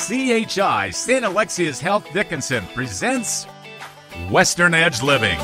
CHI St. Alexius Health Dickinson presents Western Edge Living.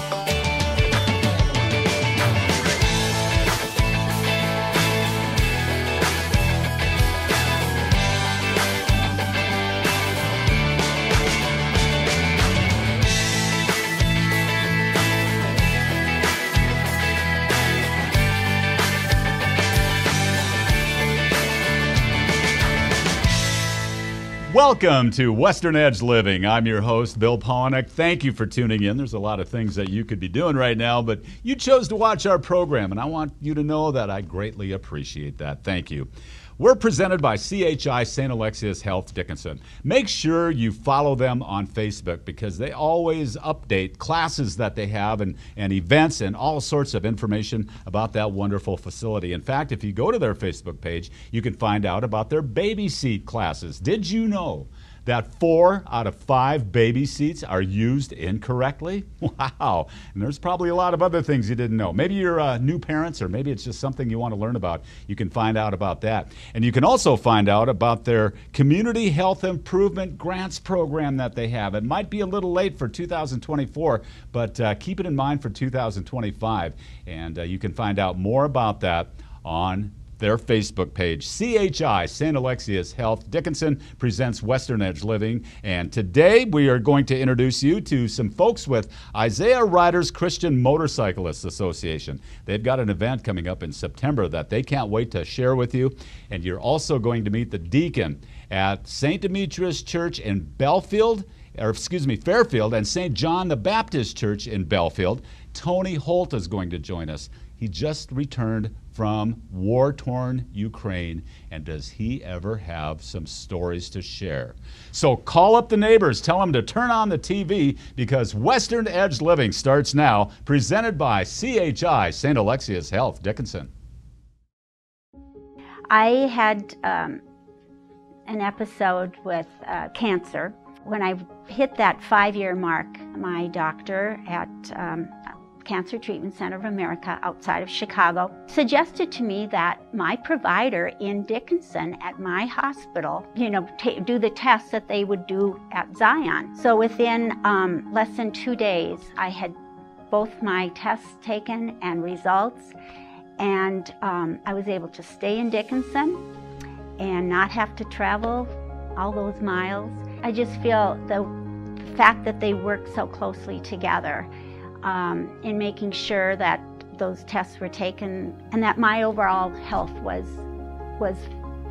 Welcome to Western Edge Living. I'm your host, Bill Polnick. Thank you for tuning in. There's a lot of things that you could be doing right now, but you chose to watch our program, and I want you to know that I greatly appreciate that. Thank you. We're presented by CHI St. Alexius Health Dickinson. Make sure you follow them on Facebook because they always update classes that they have and events and all sorts of information about that wonderful facility. In fact, if you go to their Facebook page, you can find out about their baby seat classes. Did you know that 4 out of 5 baby seats are used incorrectly? Wow. And there's probably a lot of other things you didn't know. Maybe you're new parents, or maybe it's just something you want to learn about. You can find out about that. And you can also find out about their Community Health Improvement Grants program that they have. It might be a little late for 2024, but keep it in mind for 2025. And you can find out more about that on their Facebook page. CHI St. Alexius Health Dickinson presents Western Edge Living, and today we are going to introduce you to some folks with Isaiah Riders Christian Motorcyclists Association. They've got an event coming up in September that they can't wait to share with you, and you're also going to meet the deacon at St. Demetrius Church in Fairfield, and St. John the Baptist Church in Belfield. Tony Holt is going to join us. He just returned from war-torn Ukraine, and does he ever have some stories to share? So call up the neighbors, tell them to turn on the TV, because Western Edge Living starts now, presented by CHI St. Alexius Health Dickinson. I had an episode with cancer. When I hit that 5-year mark, my doctor at Cancer Treatment Center of America outside of Chicago suggested to me that my provider in Dickinson at my hospital, do the tests that they would do at Zion. So within less than 2 days, I had both my tests taken and results, and I was able to stay in Dickinson and not have to travel all those miles. I just feel the fact that they work so closely together in making sure that those tests were taken and that my overall health was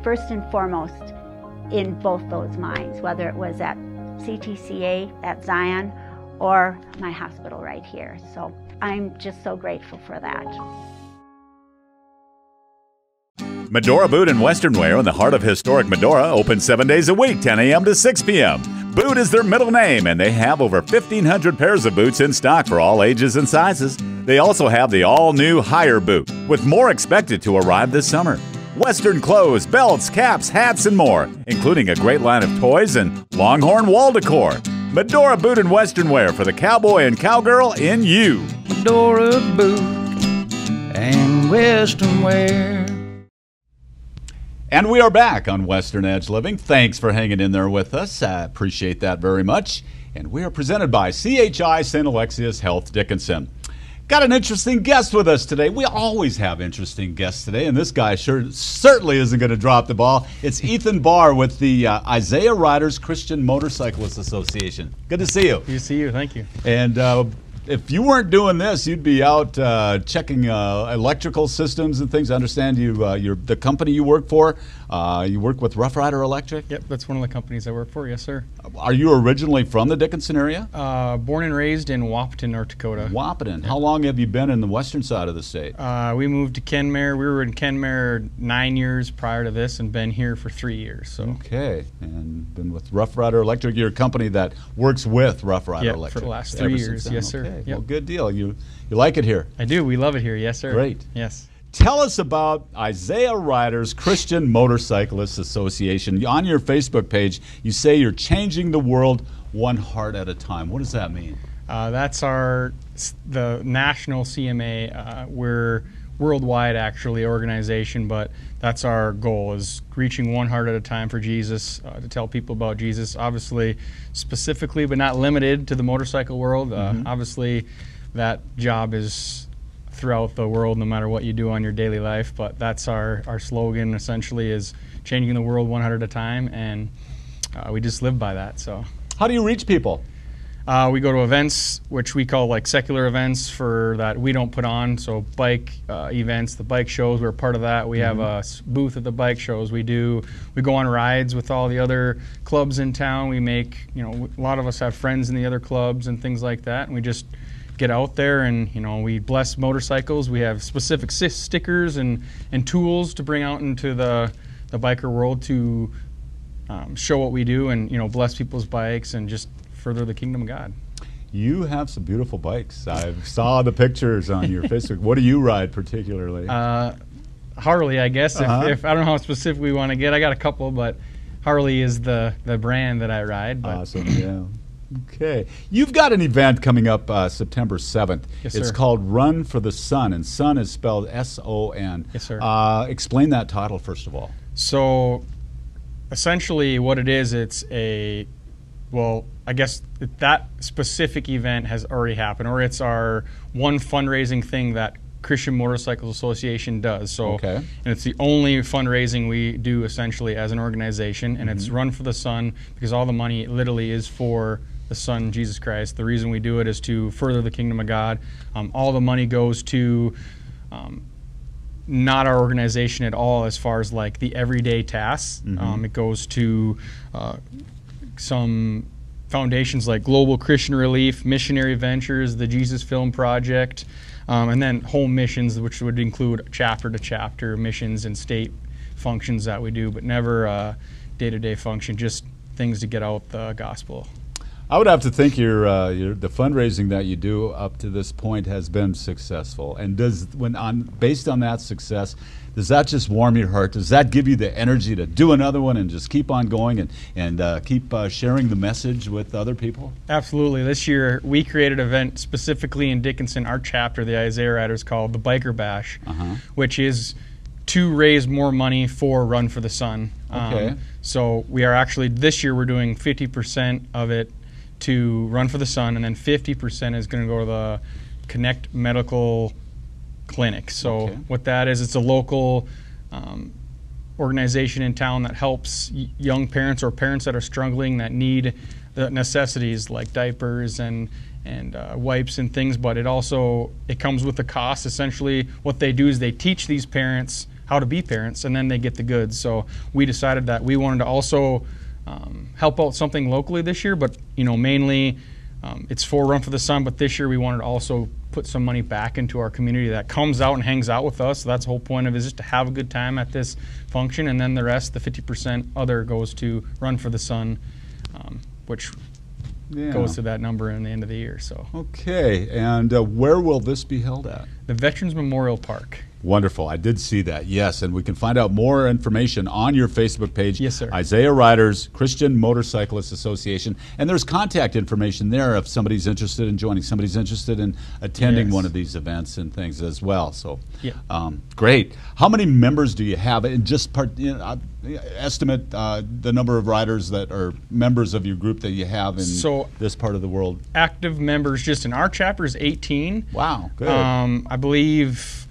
first and foremost in both those minds, whether it was at CTCA at Zion or my hospital right here. So I'm just so grateful for that. Medora Boot and Western Wear in the heart of historic Medora, open 7 days a week, 10 a.m. to 6 p.m. Boot is their middle name, and they have over 1,500 pairs of boots in stock for all ages and sizes. They also have the all-new Higher Boot, with more expected to arrive this summer. Western clothes, belts, caps, hats, and more, including a great line of toys and Longhorn wall decor. Medora Boot and Western Wear for the cowboy and cowgirl in you. Medora Boot and Western Wear. And we are back on Western Edge Living. Thanks for hanging in there with us. I appreciate that very much. And we are presented by CHI St. Alexius Health Dickinson. Got an interesting guest with us today. We always have interesting guests today, and this guy certainly isn't going to drop the ball. It's Ethan Barr with the Isaiah Riders Christian Motorcyclists Association. Good to see you. Good to see you. Thank you. And if you weren't doing this, you'd be out checking electrical systems and things. I understand you're the company you work for. You work with Rough Rider Electric? Yep, that's one of the companies I work for, yes, sir. Are you originally from the Dickinson area? Born and raised in Wahpeton, North Dakota. Wahpeton. Yep. How long have you been in the western side of the state? We moved to Kenmare. We were in Kenmare 9 years prior to this and been here for 3 years. So. Okay, and been with Rough Rider Electric. You're a company that works with Rough Rider Electric. For the last 3 years, yes, sir. Okay. Yep. Well, good deal. You like it here? I do. We love it here, yes, sir. Great. Yes. Tell us about Isaiah Riders Christian Motorcyclists Association. On your Facebook page, you say you're changing the world one heart at a time. What does that mean? That's the national CMA. worldwide actually organization, but that's our goal, is reaching one heart at a time for Jesus, to tell people about Jesus, obviously specifically but not limited to the motorcycle world. Obviously that job is throughout the world no matter what you do on your daily life, but that's our slogan essentially, is changing the world one heart at a time, and we just live by that. So how do you reach people? We go to events, which we call like secular events for that we don't put on. So bike events, the bike shows, we're part of that. We have a booth at the bike shows. We go on rides with all the other clubs in town. We make, a lot of us have friends in the other clubs and things like that. And we just get out there and, we bless motorcycles. We have specific stickers and tools to bring out into the biker world to show what we do and, bless people's bikes and just further the kingdom of God. You have some beautiful bikes. I saw the pictures on your Facebook. What do you ride particularly? Harley, I guess. If I don't know how specific we want to get, I got a couple, but Harley is the brand that I ride. But. Awesome, yeah. Okay. You've got an event coming up September 7th. Yes, it's sir. called Run for the Sun, and Sun is spelled S-O-N. Yes, sir. Explain that title, first of all. So, essentially what it is, it's I guess that specific event has already happened, or it's our one fundraising thing that Christian Motorcycles Association does. So, and it's the only fundraising we do essentially as an organization, and it's Run for the Sun, because all the money literally is for the Son, Jesus Christ. The reason we do it is to further the kingdom of God. All the money goes to not our organization at all as far as like the everyday tasks. It goes to some foundations like Global Christian Relief, Missionary Ventures, the Jesus Film Project, and then home missions, which would include chapter-to-chapter missions and state functions that we do, but never day-to-day function, just things to get out the gospel. I would have to think the fundraising that you do up to this point has been successful. And based on that success, does that just warm your heart? Does that give you the energy to do another one and just keep on going and keep sharing the message with other people? Absolutely. This year we created an event specifically in Dickinson, our chapter, the Isaiah Riders, called the Biker Bash, which is to raise more money for Run for the Sun. So we are actually, this year we're doing 50% of it to Run for the Sun, and then 50% is going to go to the Connect Medical Clinic. So what that is, it's a local organization in town that helps young parents or parents that are struggling, that need the necessities like diapers and wipes and things, but it comes with a cost. Essentially what they do is they teach these parents how to be parents, and then they get the goods. So we decided that we wanted to also help out something locally this year, but mainly it's for Run for the Sun, but this year we wanted to also put some money back into our community that comes out and hangs out with us. So that's the whole point of it, is just to have a good time at this function, and then the rest, the 50% other, goes to Run for the Sun, which goes to that number in the end of the year. So and where will this be held at? The Veterans Memorial Park. Wonderful. I did see that, yes. And we can find out more information on your Facebook page. Yes, sir. Isaiah Riders, Christian Motorcyclists Association. And there's contact information there if somebody's interested in joining, somebody's interested in attending one of these events and things as well. So, great. How many members do you have? And just estimate the number of riders that are members of your group that you have in this part of the world. Active members just in our chapter is 18. Wow, good. I believe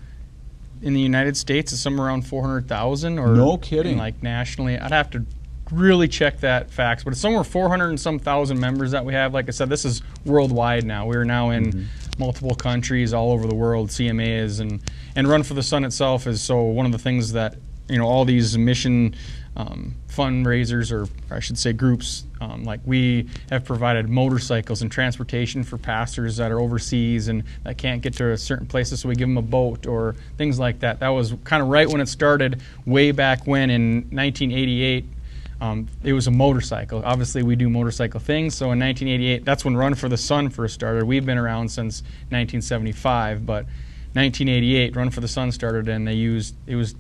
in the United States it's somewhere around 400,000, or no kidding. Like nationally, I'd have to really check that facts, but it's somewhere 400 and some thousand members that we have. Like I said, this is worldwide now. We're now in multiple countries all over the world. CMA is, and Run for the Sun itself is one of the things that all these mission fundraisers, or I should say groups, like we have provided motorcycles and transportation for pastors that are overseas and that can't get to certain places, so we give them a boat or things like that. That was kind of right when it started, way back when in 1988. It was a motorcycle. Obviously we do motorcycle things, so in 1988, that's when Run for the Sun first started. We've been around since 1975, but 1988 Run for the Sun started, and the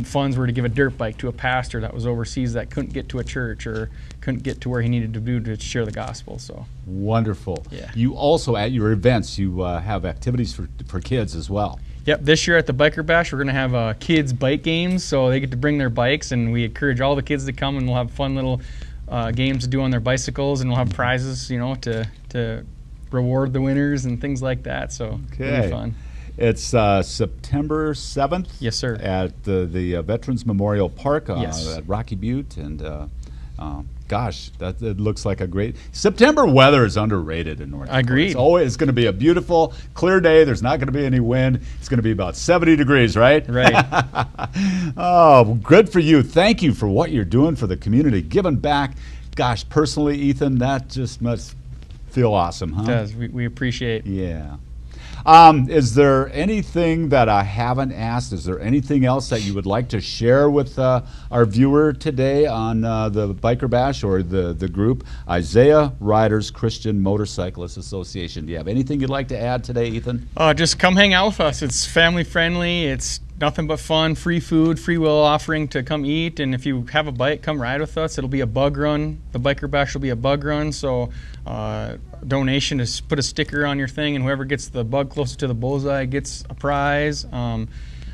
funds were to give a dirt bike to a pastor that was overseas that couldn't get to a church or couldn't get to where he needed to do to share the gospel. So wonderful. Yeah. You also, at your events, you have activities for kids as well. Yep, this year at the Biker Bash, we're going to have kids' bike games, so they get to bring their bikes, and we encourage all the kids to come, and we'll have fun little games to do on their bicycles, and we'll have prizes, you know, to reward the winners and things like that, so it'll be fun. It's September 7th. Yes, sir. At the Veterans Memorial Park Yes. at Rocky Butte, and gosh, it looks like a great. September weather is underrated in North Dakota. Agreed. It's going to be a beautiful, clear day. There's not going to be any wind. It's going to be about 70 degrees, right? Right. Oh, good for you. Thank you for what you're doing for the community, giving back. Gosh, personally, Ethan, that just must feel awesome, huh? It does. We appreciate. Yeah. Is there anything that I haven't asked? Is there anything else that you would like to share with our viewer today on the Biker Bash or the group Isaiah Riders Christian Motorcyclists Association? Do you have anything you'd like to add today, Ethan? Just come hang out with us. It's family friendly. It's nothing but fun, free food, free will offering to come eat. And if you have a bike, come ride with us. It'll be a bug run. The Biker Bash will be a bug run. So donation is put a sticker on your thing, and whoever gets the bug closer to the bullseye gets a prize.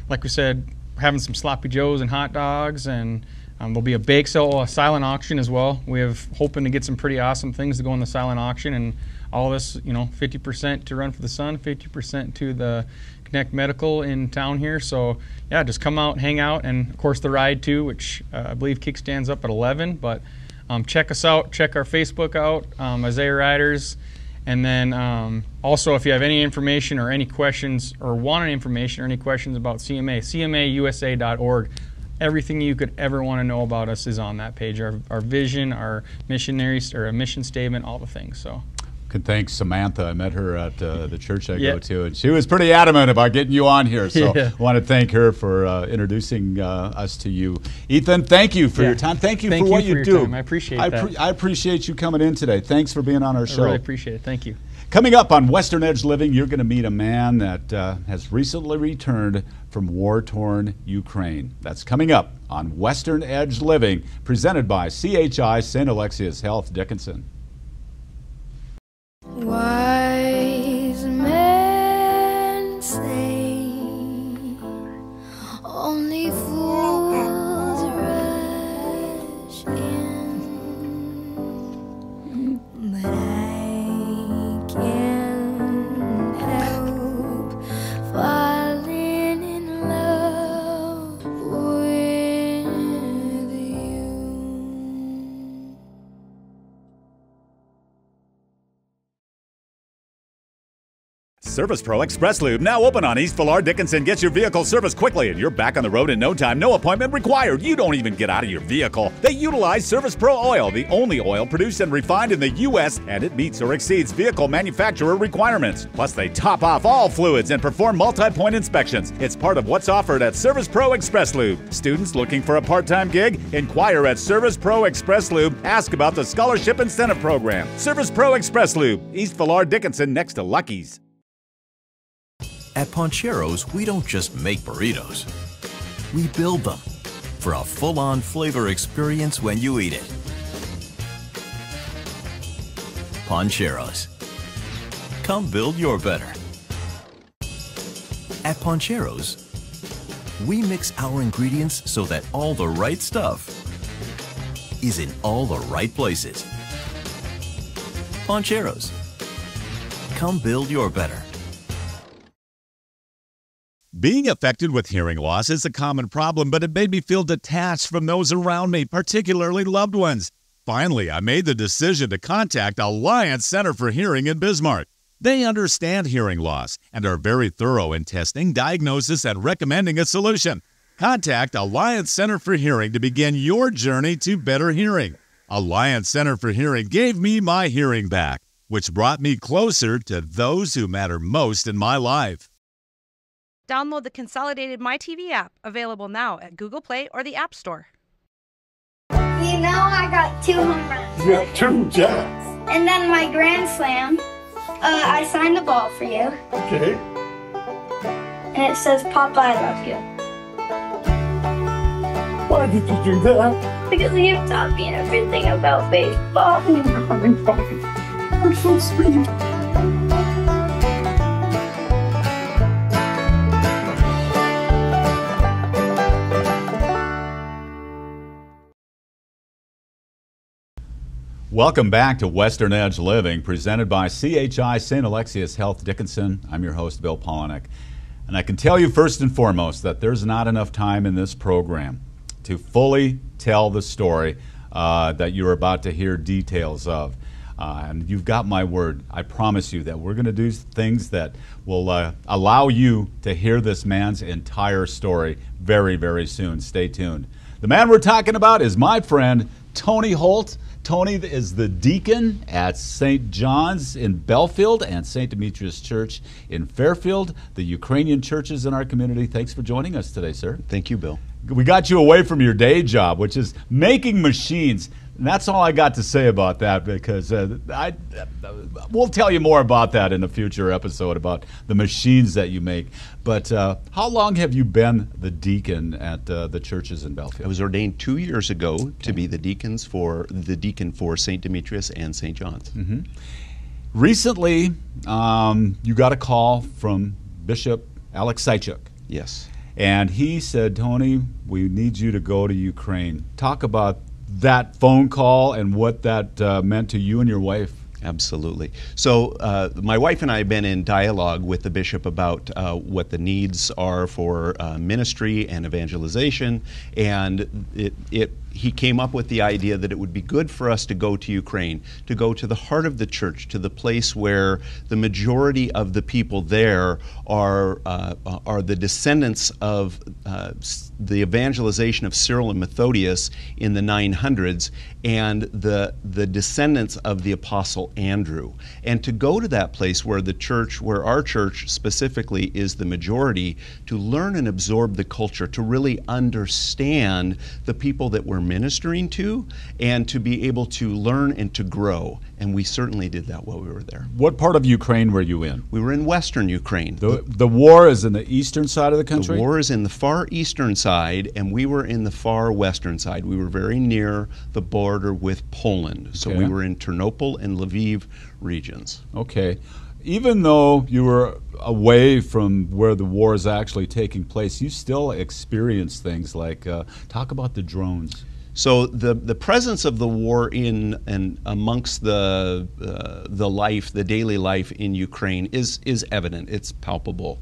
Like we said, we're having some sloppy joes and hot dogs, and there'll be a bake sale, a silent auction as well. We have hoping to get some pretty awesome things to go in the silent auction, and all this, you know, 50% to Run for the Sun, 50% to the Connect Medical in town here. So yeah, just come out, hang out, and of course the ride too, which I believe kickstands up at 11. But check us out, check our Facebook out, Isaiah Riders. And then also, if you have any information or any questions, or want any information or any questions about CMA, CMAUSA.org. Everything you could ever want to know about us is on that page. Our vision, our missionaries, or a mission statement, all the things. So. Can thank Samantha. I met her at the church I go to, and she was pretty adamant about getting you on here. So I want to thank her for introducing us to you. Ethan, thank you for your time. Thank you for what you do. Time. I appreciate that. I appreciate you coming in today. Thanks for being on our show. I really appreciate it. Thank you. Coming up on Western Edge Living, you're going to meet a man that has recently returned from war-torn Ukraine. That's coming up on Western Edge Living, presented by CHI St. Alexius Health Dickinson. Wise men say only fools rush in, but I can't help falling in love with you. Service Pro Express Lube, now open on East Villar Dickinson. Gets your vehicle serviced quickly and you're back on the road in no time. No appointment required. You don't even get out of your vehicle. They utilize Service Pro oil, the only oil produced and refined in the U.S., and it meets or exceeds vehicle manufacturer requirements. Plus, they top off all fluids and perform multi-point inspections. It's part of what's offered at Service Pro Express Lube. Students looking for a part-time gig? Inquire at Service Pro Express Lube. Ask about the Scholarship Incentive Program. Service Pro Express Lube, East Villar Dickinson, next to Lucky's. At Poncheros, we don't just make burritos. We build them for a full-on flavor experience when you eat it. Poncheros. Come build your better. At Poncheros, we mix our ingredients so that all the right stuff is in all the right places. Poncheros. Come build your better. Being affected with hearing loss is a common problem, but it made me feel detached from those around me, particularly loved ones. Finally, I made the decision to contact Alliance Center for Hearing in Bismarck. They understand hearing loss and are very thorough in testing, diagnosis, and recommending a solution. Contact Alliance Center for Hearing to begin your journey to better hearing. Alliance Center for Hearing gave me my hearing back, which brought me closer to those who matter most in my life. Download the consolidated MyTV app, available now at Google Play or the App Store. You know I got 2 home runs. You got 2 jacks. And then my grand slam, I signed the ball for you. Okay. And it says, Papa, I love you. Why did you do that? Because you taught me everything about baseball. I'm so sweet. Welcome back to Western Edge Living, presented by CHI St. Alexius Health Dickinson. I'm your host, Bill Polinick. And I can tell you first and foremost that there's not enough time in this program to fully tell the story that you're about to hear details of. And you've got my word. I promise you that we're going to do things that will allow you to hear this man's entire story very, very soon. Stay tuned. The man we're talking about is my friend, Tony Holt. Tony is the deacon at St. John's in Belfield and St. Demetrius Church in Fairfield, the Ukrainian churches in our community. Thanks for joining us today, sir. Thank you, Bill. We got you away from your day job, which is making machines. And that's all I got to say about that, because we'll tell you more about that in a future episode, about the machines that you make. But how long have you been the deacon at the churches in Belfield? I was ordained 2 years ago to be the deacon for St. Demetrius and St. John's. Mm-hmm. Recently, you got a call from Bishop Alexius. Yes. And he said, Tony, we need you to go to Ukraine. Talk about that phone call and what that meant to you and your wife. Absolutely. So my wife and I have been in dialogue with the bishop about what the needs are for ministry and evangelization, and he came up with the idea that it would be good for us to go to Ukraine, to go to the heart of the church, to the place where the majority of the people there are the descendants of the evangelization of Cyril and Methodius in the 900s, and the descendants of the Apostle Andrew. And to go to that place where our church specifically is the majority, to learn and absorb the culture, to really understand the people that we're ministering to, and to be able to learn and to grow. And we certainly did that while we were there. What part of Ukraine were you in? We were in western Ukraine. The war is in the eastern side of the country? The war is in the far eastern side, and we were in the far western side. We were very near the border with Poland. So we were in Ternopil and Lviv regions. Okay. Even though you were away from where the war is actually taking place, you still experience things like, talk about the drones. So the presence of the war in and amongst the daily life in Ukraine is evident. It's palpable.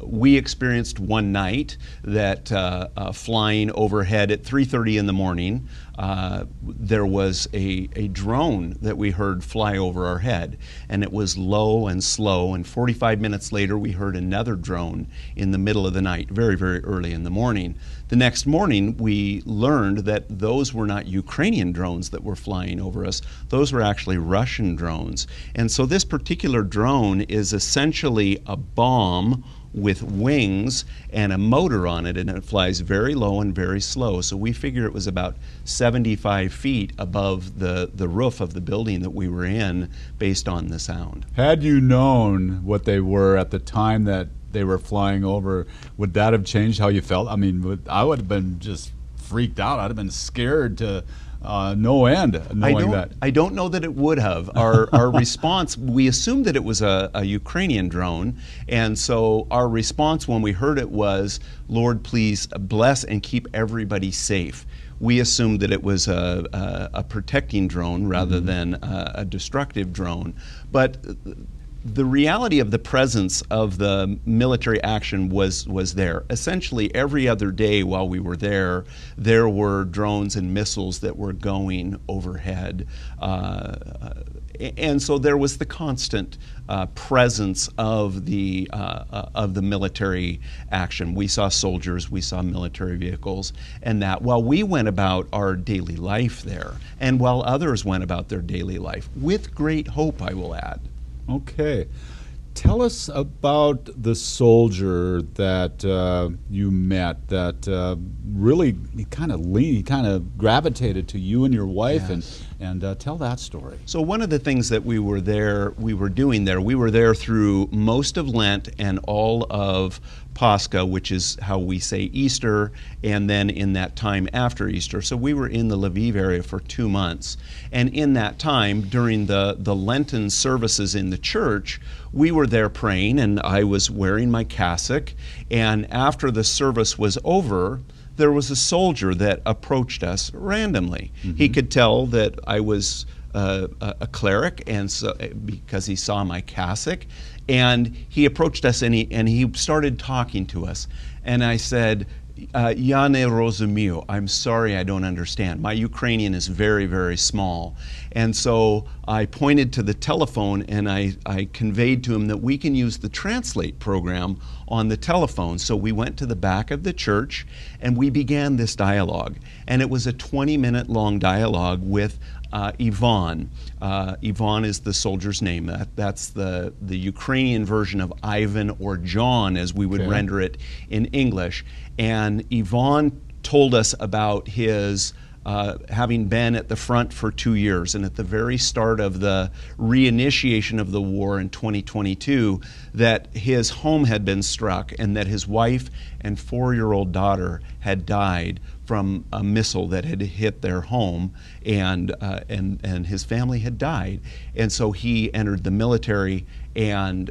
We experienced one night that flying overhead at 3:30 in the morning, there was a drone that we heard fly over our head, and it was low and slow, and 45 minutes later we heard another drone in the middle of the night, very, very early in the morning. The next morning we learned that those were not Ukrainian drones that were flying over us. Those were actually Russian drones. And so this particular drone is essentially a bomb with wings and a motor on it, and it flies very low and very slow. So we figure it was about 75 feet above the roof of the building that we were in based on the sound. Had you known what they were at the time that they were flying over, would that have changed how you felt? I mean, I would have been just freaked out. I'd have been scared to no end knowing that. I don't know that it would have. Our response, we assumed that it was a Ukrainian drone, and so our response when we heard it was, Lord, please bless and keep everybody safe. We assumed that it was a protecting drone rather than a destructive drone. But the reality of the presence of the military action was there. Essentially, every other day while we were there were drones and missiles that were going overhead. And so there was the constant presence of the military action. We saw soldiers, we saw military vehicles, and that while we went about our daily life there, and while others went about their daily life, with great hope, I will add. Okay. Tell us about the soldier that you met that really kind of gravitated to you and your wife. Yes. and tell that story. So one of the things that we were doing there, we were there through most of Lent and all of Pascha, which is how we say Easter, and then in that time after Easter. So we were in the Lviv area for 2 months. And in that time, during the Lenten services in the church, we were there praying, and I was wearing my cassock. And after the service was over, there was a soldier that approached us randomly. Mm-hmm. He could tell that I was a cleric, and so because he saw my cassock, and he approached us and he started talking to us. And I said, "Ja nie rozumію." I'm sorry, I don't understand. My Ukrainian is very, very small. And so I pointed to the telephone and I conveyed to him that we can use the Translate program on the telephone. So we went to the back of the church and we began this dialogue. And it was a 20-minute long dialogue with Ivan. Ivan is the soldier's name. That's the Ukrainian version of Ivan or John, as we would render it in English. And Ivan told us about his having been at the front for 2 years, and at the very start of the reinitiation of the war in 2022, that his home had been struck and that his wife and 4-year-old daughter had died from a missile that had hit their home, and his family had died. And so he entered the military, and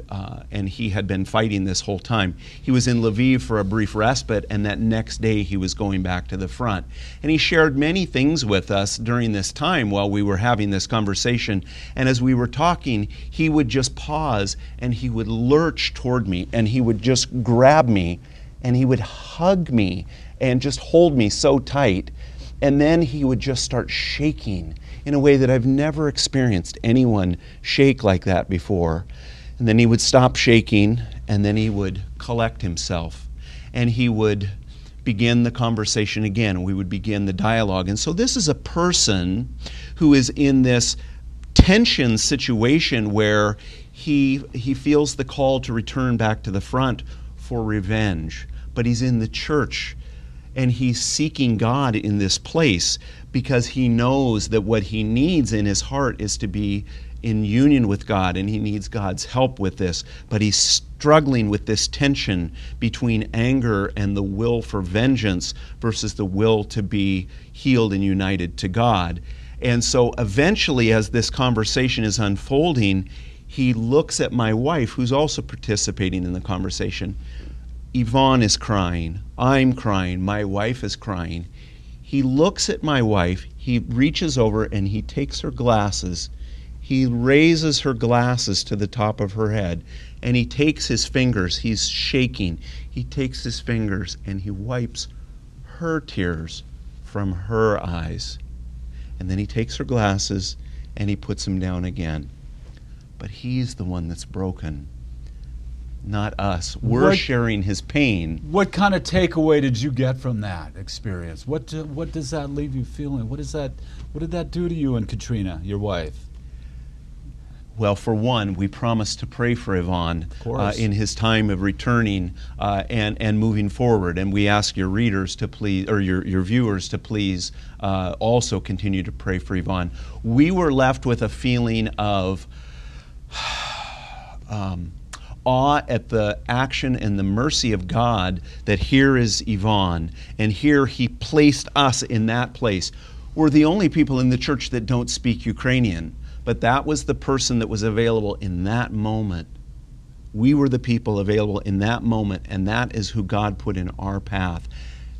he had been fighting this whole time. He was in Lviv for a brief respite, and that next day he was going back to the front. And he shared many things with us during this time while we were having this conversation. And as we were talking, he would just pause and he would lurch toward me, and he would just grab me and he would hug me and just hold me so tight. And then he would just start shaking in a way that I've never experienced anyone shake like that before. And then he would stop shaking, and then he would collect himself, and he would begin the conversation again, and we would begin the dialogue. And so this is a person who is in this tension situation where he feels the call to return back to the front for revenge, but he's in the church. And he's seeking God in this place because he knows that what he needs in his heart is to be in union with God, and he needs God's help with this. But he's struggling with this tension between anger and the will for vengeance versus the will to be healed and united to God. And so eventually, as this conversation is unfolding, he looks at my wife, who's also participating in the conversation. Yvonne is crying, I'm crying, my wife is crying. He looks at my wife, he reaches over and he takes her glasses, he raises her glasses to the top of her head, and he takes his fingers, he's shaking, he takes his fingers and he wipes her tears from her eyes. And then he takes her glasses and he puts them down again. But he's the one that's broken, not us. We're sharing his pain. What kind of takeaway did you get from that experience? What does that leave you feeling? What did that do to you and Katrina, your wife? Well, for one, we promised to pray for Ivan in his time of returning and moving forward. And we ask your readers to please, or your viewers to please also continue to pray for Ivan. We were left with a feeling of awe at the action and the mercy of God, that here is Ivan, and here he placed us in that place. We're the only people in the church that don't speak Ukrainian, but that was the person that was available in that moment. We were the people available in that moment, and that is who God put in our path.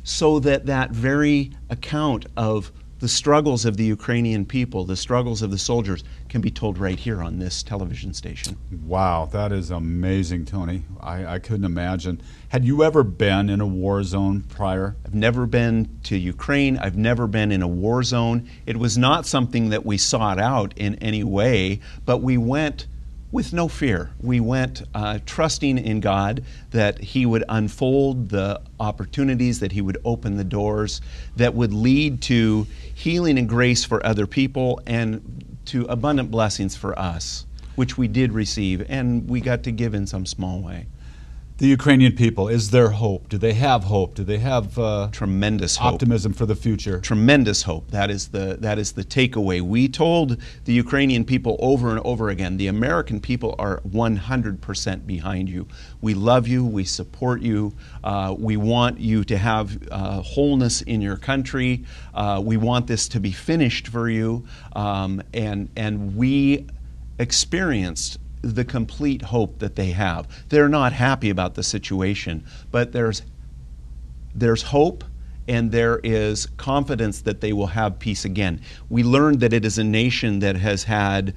So that very account of the struggles of the Ukrainian people, the struggles of the soldiers, can be told right here on this television station. Wow, that is amazing, Tony. I couldn't imagine. Had you ever been in a war zone prior? I've never been to Ukraine. I've never been in a war zone. It was not something that we sought out in any way, but we went with no fear. We went trusting in God that He would unfold the opportunities, that He would open the doors that would lead to healing and grace for other people and to abundant blessings for us, which we did receive, and we got to give in some small way. The Ukrainian people, is there hope? Do they have hope? Do they have tremendous hope, optimism for the future? Tremendous hope. That is the takeaway. We told the Ukrainian people over and over again, the American people are 100% behind you. We love you. We support you. We want you to have wholeness in your country. We want this to be finished for you. And we experienced the complete hope that they have. They're not happy about the situation, but there's hope, and there is confidence that they will have peace again. We learned that it is a nation that has had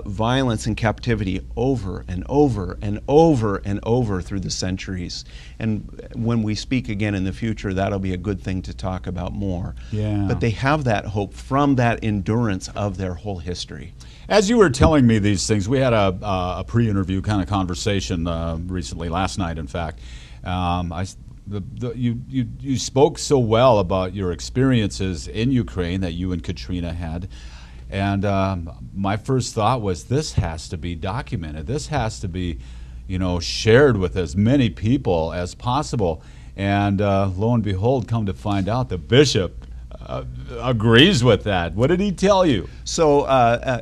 violence and captivity over and over and over and over through the centuries. And when we speak again in the future, that'll be a good thing to talk about more. Yeah. But they have that hope from that endurance of their whole history. As you were telling me these things, we had a pre-interview kind of conversation recently, last night, in fact. You spoke so well about your experiences in Ukraine that you and Katrina had, and my first thought was, this has to be documented. This has to be, shared with as many people as possible. And lo and behold, come to find out, the bishop agrees with that. What did he tell you? So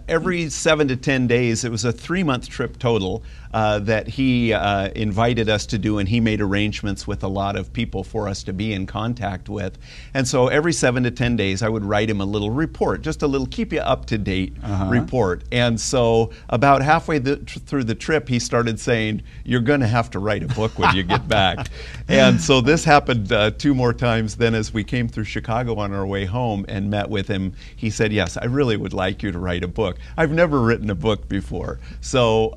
every 7 to 10 days, it was a 3-month trip total that he invited us to do, and he made arrangements with a lot of people for us to be in contact with. And so every 7 to 10 days, I would write him a little report, just a little keep you up to date report. And so about halfway through the trip, he started saying, "You're going to have to write a book when you get back." And so this happened 2 more times. Then as we came through Chicago on our way home and met with him, he said, "Yes, I really would like you to write a book. I've never written a book before." So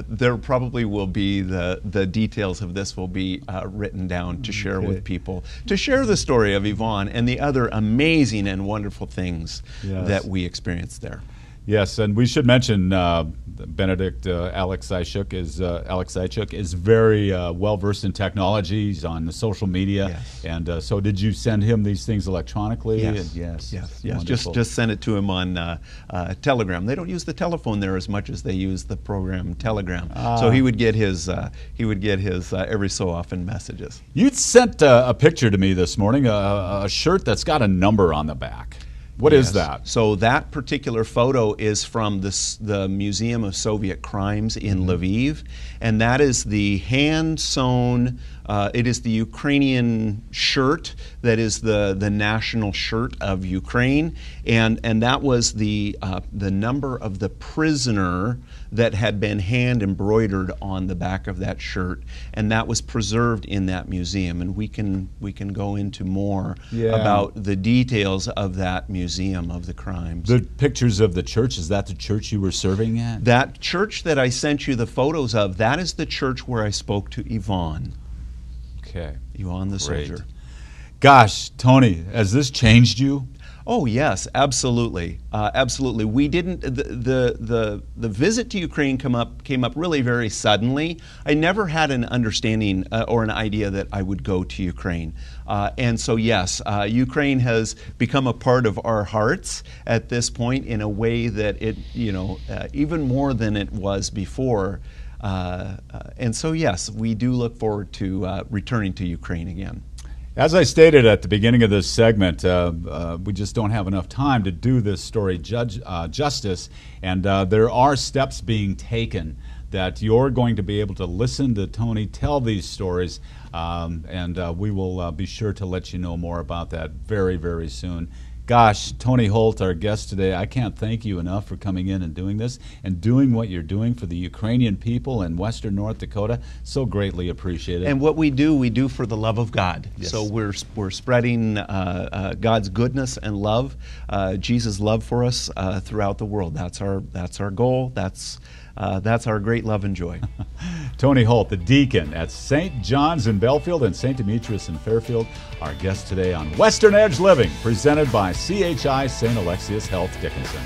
there probably will be the details of this will be written down to share with people, to share the story of Yvonne and the other amazing and wonderful things that we experienced there. Yes, and we should mention Benedict Alexius is very well versed in technology. He's on the social media, and so did you send him these things electronically? Yes, yes. Just send it to him on Telegram. They don't use the telephone there as much as they use the program Telegram. So he would get his every so often messages. You sent a picture to me this morning, a shirt that's got a number on the back. What is that? So that particular photo is from the Museum of Soviet Crimes in Lviv, and that is the hand-sewn, it is the Ukrainian shirt that is the national shirt of Ukraine, and that was the number of the prisoner that had been hand embroidered on the back of that shirt, and that was preserved in that museum. And we can go into more about the details of that museum of the crimes. The pictures of the church, is that the church you were serving at? That church that I sent you the photos of, that is the church where I spoke to Yvonne. Okay. Yvonne the soldier. Gosh, Tony, has this changed you? Oh yes, absolutely, absolutely. We didn't. The visit to Ukraine came up really very suddenly. I never had an understanding or an idea that I would go to Ukraine, and so yes, Ukraine has become a part of our hearts at this point in a way that it, even more than it was before. And so yes, we do look forward to returning to Ukraine again. As I stated at the beginning of this segment, we just don't have enough time to do this story justice, and there are steps being taken that you're going to be able to listen to Tony tell these stories, and we will be sure to let you know more about that very, very soon. Gosh, Tony Holt, our guest today, I can't thank you enough for coming in and doing this and doing what you're doing for the Ukrainian people in western North Dakota. So greatly appreciated. And what we do for the love of God. Yes. So we're spreading God's goodness and love, Jesus' love for us throughout the world. That's our goal. That's our great love and joy. Tony Holt, the deacon at St. John's in Belfield and St. Demetrius in Fairfield, our guest today on Western Edge Living, presented by CHI St. Alexius Health Dickinson.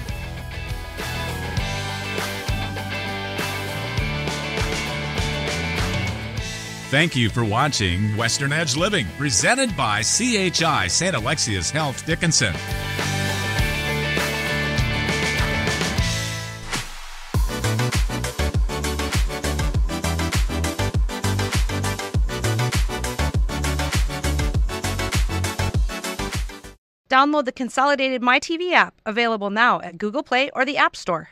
Thank you for watching Western Edge Living, presented by CHI St. Alexius Health Dickinson. Download the consolidated MyTV app, available now at Google Play or the App Store.